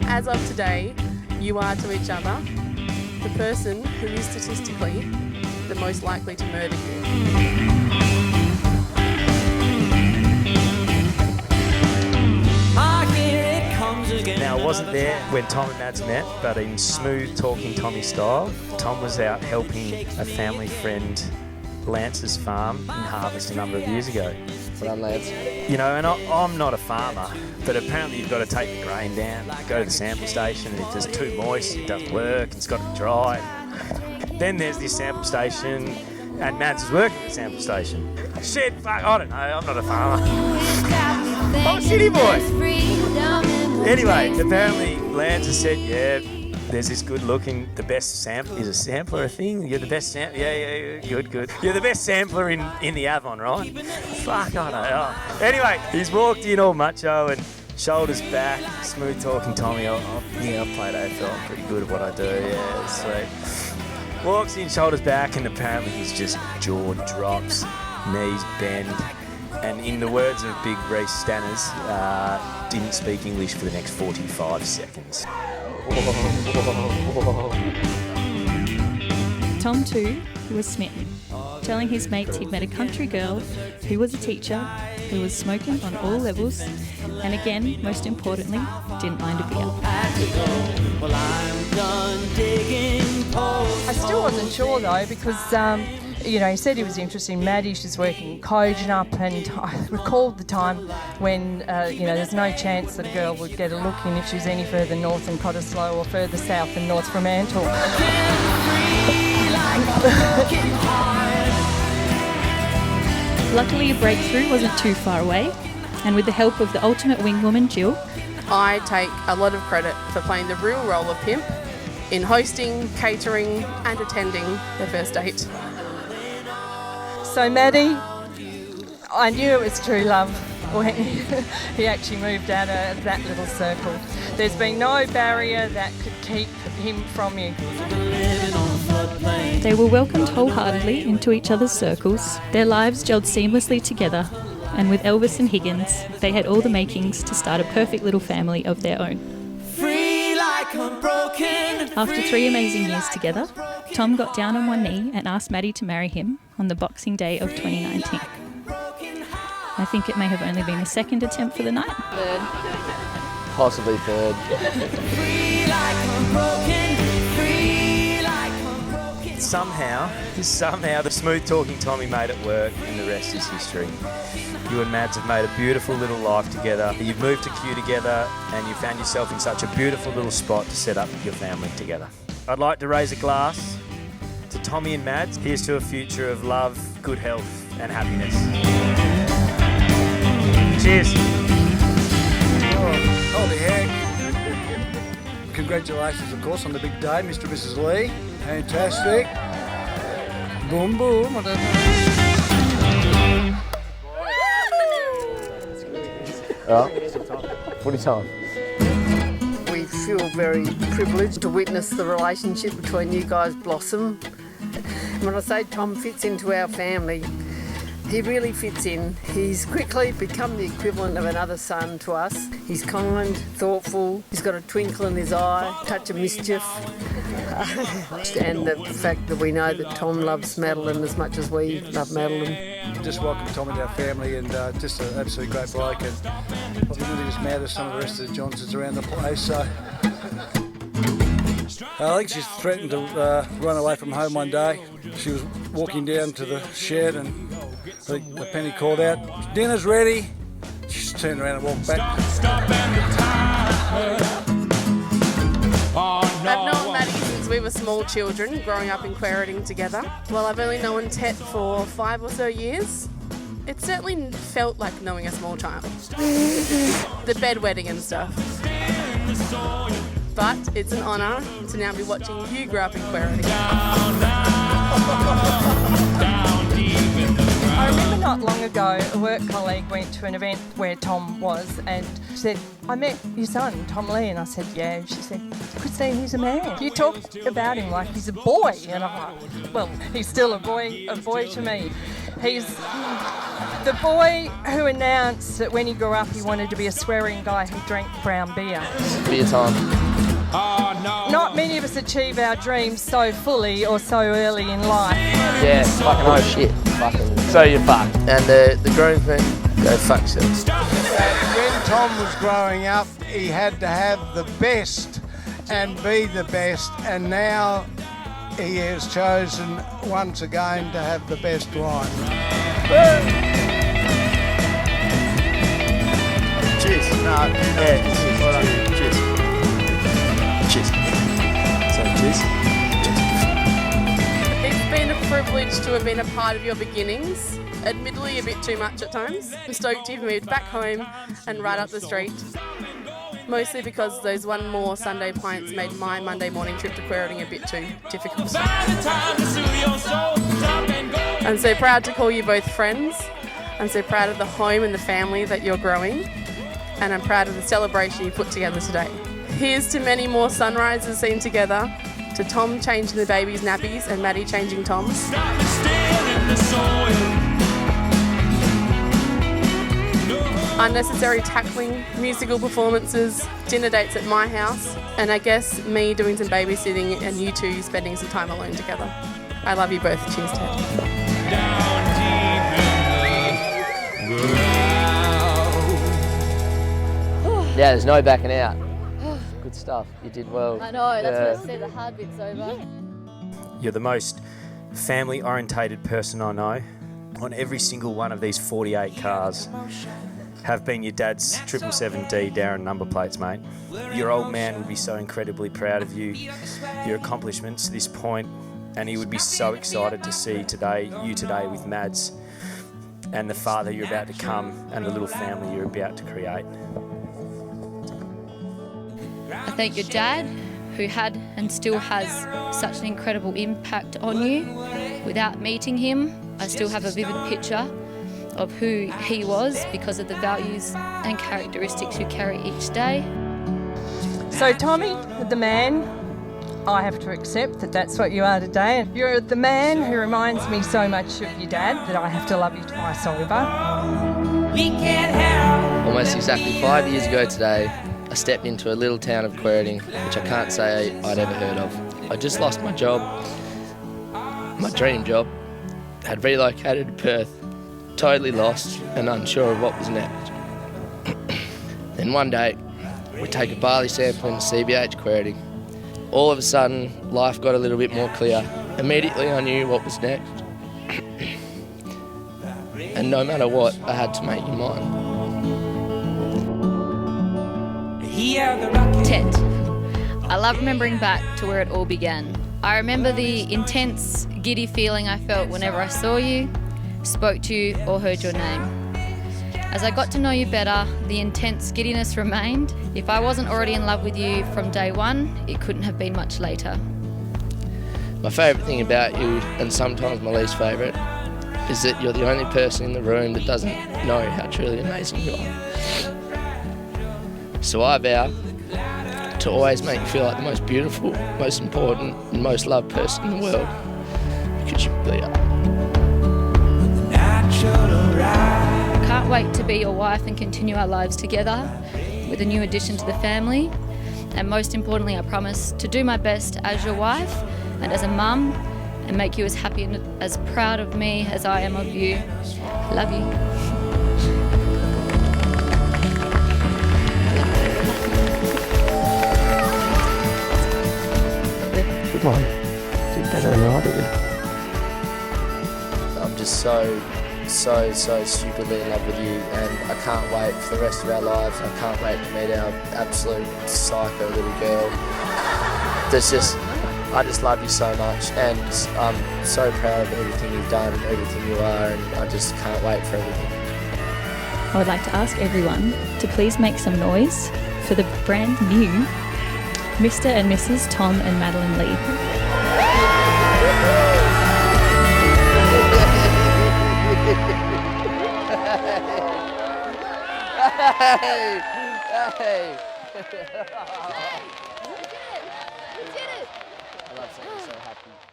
as of today, you are to each other the person who is statistically the most likely to murder you. Now, I wasn't there when Tom and Mads met, but in smooth talking Tommy style, Tom was out helping a family friend, Lance's farm, in harvest a number of years ago. Well done, Lance. You know, and I'm not a farmer, but apparently you've got to take the grain down, go to the sample station, and if it's too moist, it doesn't work, and it's got to be dry. Then there's this sample station, and Mads is working at the sample station. Shit, fuck, I don't know, I'm not a farmer. I'm a city boy. Anyway, apparently Lance has said, yeah, there's this good-looking, the best sampler. Is a sampler a thing? You're the best sampler? Yeah, good. You're the best sampler in the Avon, right? Fuck, I don't know. Anyway, he's walked in all macho and shoulders back, smooth talking Tommy. I've played AFL, I'm pretty good at what I do, yeah, sweet. Walks in, shoulders back, and apparently he's just jaw drops, knees bend, and in the words of big Reece Stanners, didn't speak English for the next 45 seconds. Tom too was smitten, telling his mates he'd met a country girl who was a teacher, who was smoking on all levels, and again, most importantly, didn't mind a beer. I still wasn't sure though, because he said he was interested in Maddie. She's working in Kojonup, and I recalled the time when there's no chance that a girl would get a look in if she was any further north than Cottesloe or further south than North Fremantle. Luckily, a breakthrough wasn't too far away, and with the help of the ultimate wingwoman, Jill, I take a lot of credit for playing the real role of pimp in hosting, catering and attending their first date. So Maddie, I knew it was true love when he actually moved out of that little circle. There's been no barrier that could keep him from you. they were welcomed wholeheartedly into each other's circles. Their lives gelled seamlessly together, and with Elvis and Higgins, they had all the makings to start a perfect little family of their own. After 3 amazing years together, Tom got down on one knee and asked Maddie to marry him on the Boxing Day of 2019. I think it may have only been the second attempt for the night. Third. Possibly third. Somehow, the smooth-talking Tommy made it work, and the rest is history. You and Mads have made a beautiful little life together. You've moved to Kew together, and you found yourself in such a beautiful little spot to set up your family together. I'd like to raise a glass to Tommy and Mads. Here's to a future of love, good health, and happiness. Cheers. Oh, holy heck. Congratulations, of course, on the big day, Mr. and Mrs. Lee. Fantastic. Boom, boom. What are you telling? We feel very privileged to witness the relationship between you guys blossom. When I say Tom fits into our family, he really fits in. He's quickly become the equivalent of another son to us. He's kind, thoughtful, he's got a twinkle in his eye, touch of mischief. And the fact that we know that Tom loves Madeline as much as we love Madeline. Just welcome Tom into our family, and just an absolutely great bloke, and probably not as mad as some of the rest of the Johnsons around the place. So I think she's threatened to run away from home one day. She was walking down to the shed, and I think the Penny called out, "Dinner's ready." She just turned around and walked back. I've known Maddie since we were small children, growing up in Quairading together. Well, I've only known Tet for 5 or so years. It certainly felt like knowing a small child. The bedwetting and stuff. But it's an honour to now be watching you grow up in Quairading. I remember not long ago, a work colleague went to an event where Tom was and said, "I met your son, Tom Lee," and I said, "Yeah." She said, "Christine, he's a man. You talk about him like he's a boy." And I'm like, well, he's still a boy to me. He's The boy who announced that when he grew up he wanted to be a swearing guy who drank brown beer. Beer time. Not many of us achieve our dreams so fully or so early in life. Yeah, fucking oh shit. Fucking. So you're fucked. And the groomsmen go fuck yourselves. When Tom was growing up, he had to have the best and be the best, and now he has chosen once again to have the best wine. Cheers. No, yeah, cheers. Well done. Cheers. Cheers. So, cheers. It's been a privilege to have been a part of your beginnings. Admittedly, a bit too much at times. I'm stoked you've moved back home and right up the street. Mostly because those one more Sunday pints made my Monday morning trip to Quairading a bit too difficult. I'm so proud to call you both friends. I'm so proud of the home and the family that you're growing. And I'm proud of the celebration you put together today. Here's to many more sunrises seen together, to Tom changing the baby's nappies and Maddie changing Tom's. Unnecessary tackling, musical performances, dinner dates at my house, and I guess me doing some babysitting and you two spending some time alone together. I love you both. Cheers, Ted. Yeah, there's no backing out. Good stuff. You did well. I know, that's what I said, the hard bit's over. You're the most family-orientated person I know. On every single one of these 48 cars have been your dad's 777D Darren number plates, mate. Your old man would be so incredibly proud of you, your accomplishments to this point, and he would be so excited to see you today with Mads and the father you're about to come and the little family you're about to create. I thank your dad, who had and still has such an incredible impact on you. Without meeting him, I still have a vivid picture of who he was because of the values and characteristics you carry each day. So Tommy, the man, I have to accept that that's what you are today. You're the man who reminds me so much of your dad that I have to love you twice over. Almost exactly 5 years ago today, I stepped into a little town of Quairading, which I can't say I'd ever heard of. I just lost my job, my dream job, had relocated to Perth, totally lost and unsure of what was next. Then one day, we take a barley sample in the CBH Quairading. All of a sudden, life got a little bit more clear. Immediately I knew what was next. And no matter what, I had to make you mine. Tet. I love remembering back to where it all began. I remember the intense, giddy feeling I felt whenever I saw you, spoke to you, or heard your name. As I got to know you better, the intense giddiness remained. If I wasn't already in love with you from day one, it couldn't have been much later. My favourite thing about you, and sometimes my least favourite, is that you're the only person in the room that doesn't know how truly amazing you are. So I vow to always make you feel like the most beautiful, most important, and most loved person in the world, because you really are. I can't wait to be your wife and continue our lives together with a new addition to the family. And most importantly, I promise to do my best as your wife and as a mum and make you as happy and as proud of me as I am of you. Love you. Good one. I'm just so stupidly in love with you, and I can't wait for the rest of our lives. I can't wait to meet our absolute psycho little girl. I just love you so much, and I'm so proud of everything you've done and everything you are, and I just can't wait for everything. I would like to ask everyone to please make some noise for the brand new Mr. and Mrs. Tom and Madeline Lee. Hey!